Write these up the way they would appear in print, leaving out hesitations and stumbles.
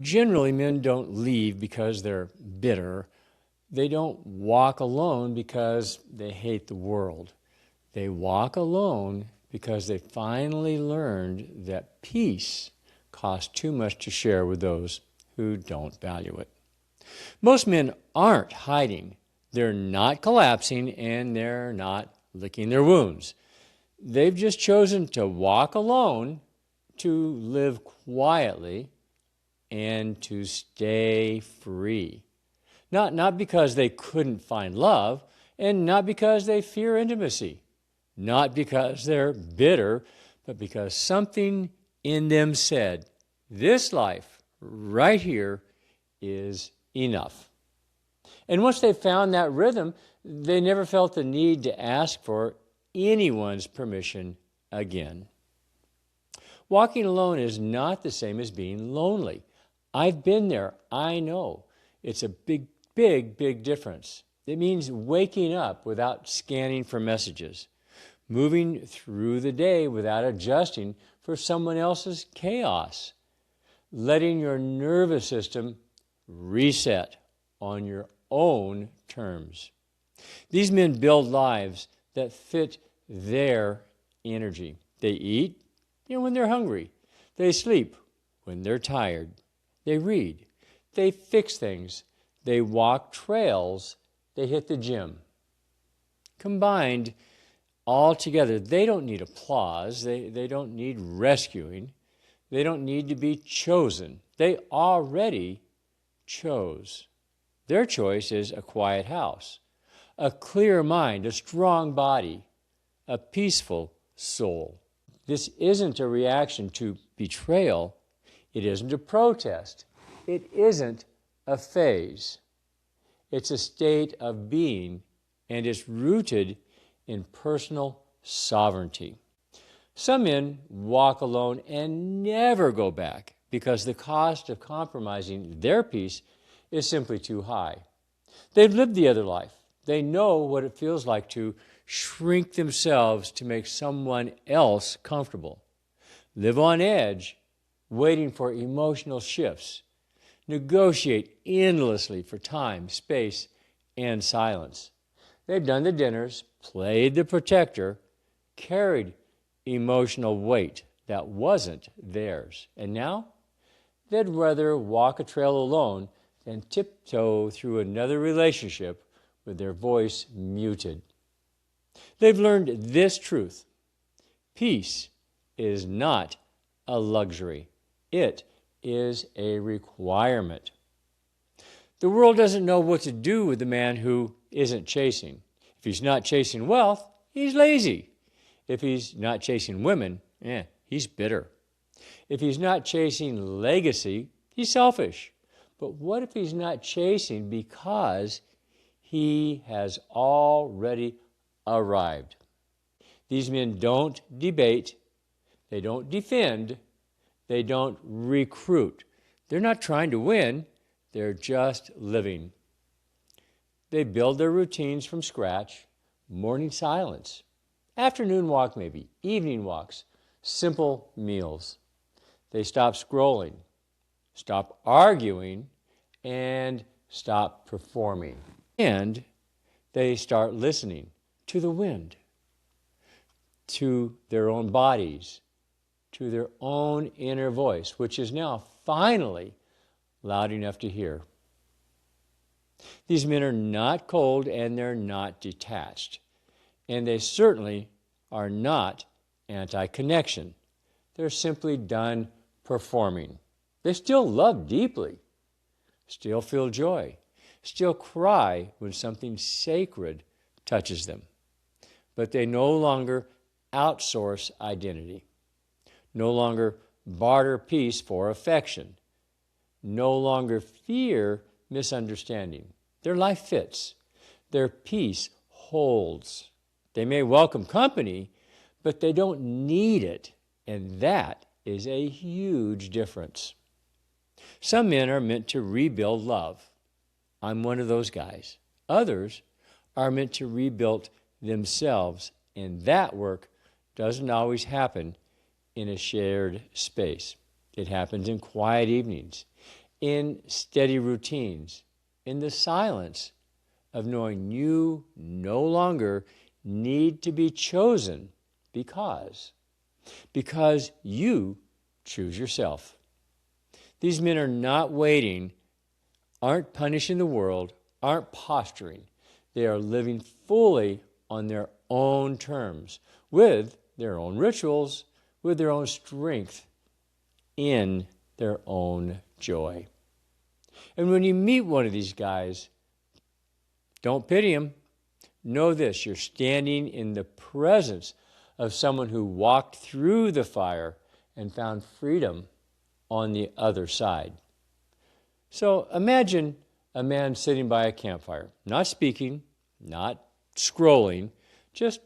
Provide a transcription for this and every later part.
Generally, men don't leave because they're bitter. They don't walk alone because they hate the world. They walk alone because they finally learned that peace costs too much to share with those who don't value it. Most men aren't hiding. They're not collapsing, and they're not licking their wounds. They've just chosen to walk alone, to live quietly, and to stay free. Not because they couldn't find love, and not because they fear intimacy, not because they're bitter, but because something in them said, this life right here is enough. And once they found that rhythm, they never felt the need to ask for anyone's permission again. Walking alone is not the same as being lonely. I've been there. I know. It's a big difference. It means waking up without scanning for messages, moving through the day without adjusting for someone else's chaos, letting your nervous system reset on your own terms. These men build lives that fit their energy. They eat when they're hungry. They sleep when they're tired. They read. They fix things. They walk trails. They hit the gym. Combined, all together, they don't need applause. They don't need rescuing. They don't need to be chosen. They already chose. Their choice is a quiet house, a clear mind, a strong body, a peaceful soul. This isn't a reaction to betrayal. It isn't a protest. It isn't a phase. It's a state of being, and it's rooted in personal sovereignty. Some men walk alone and never go back because the cost of compromising their peace is simply too high. They've lived the other life. They know what it feels like to shrink themselves to make someone else comfortable, live on edge, waiting for emotional shifts, negotiate endlessly for time, space, and silence. They've done the dinners, played the protector, carried emotional weight that wasn't theirs. And now, they'd rather walk a trail alone than tiptoe through another relationship with their voice muted. They've learned this truth. Peace is not a luxury. It is a requirement. The world doesn't know what to do with the man who isn't chasing. If he's not chasing wealth, he's lazy. If he's not chasing women, he's bitter. If he's not chasing legacy, he's selfish. But what if he's not chasing because he has already arrived? These men don't debate, they don't defend, they don't recruit. They're not trying to win, they're just living. They build their routines from scratch, morning silence, afternoon walk maybe, evening walks, simple meals. They stop scrolling, stop arguing, and stop performing. And they start listening to the wind, to their own bodies, to their own inner voice, which is now finally loud enough to hear. These men are not cold and they're not detached. And they certainly are not anti-connection. They're simply done performing. They still love deeply, still feel joy, still cry when something sacred touches them. But they no longer outsource identity, no longer barter peace for affection, no longer fear misunderstanding. Their life fits. Their peace holds. They may welcome company, but they don't need it, and that is a huge difference. Some men are meant to rebuild love. I'm one of those guys. Others are meant to rebuild themselves, and that work doesn't always happen in a shared space. It happens in quiet evenings in steady routines, in the silence of knowing you no longer need to be chosen because you choose yourself. These men are not waiting, aren't punishing the world, aren't posturing. They are living fully on their own terms, with their own rituals, with their own strength, in their own joy. And when you meet one of these guys, don't pity him. Know this, you're standing in the presence of someone who walked through the fire and found freedom on the other side. So imagine a man sitting by a campfire, not speaking, not scrolling, just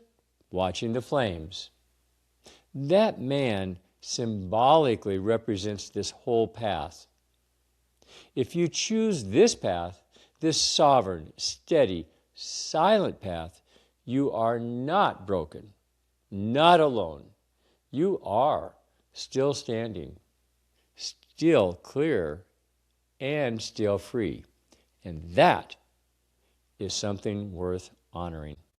watching the flames. That man symbolically represents this whole path. If you choose this path, this sovereign, steady, silent path, you are not broken, not alone. You are still standing, still clear, and still free. And that is something worth honoring.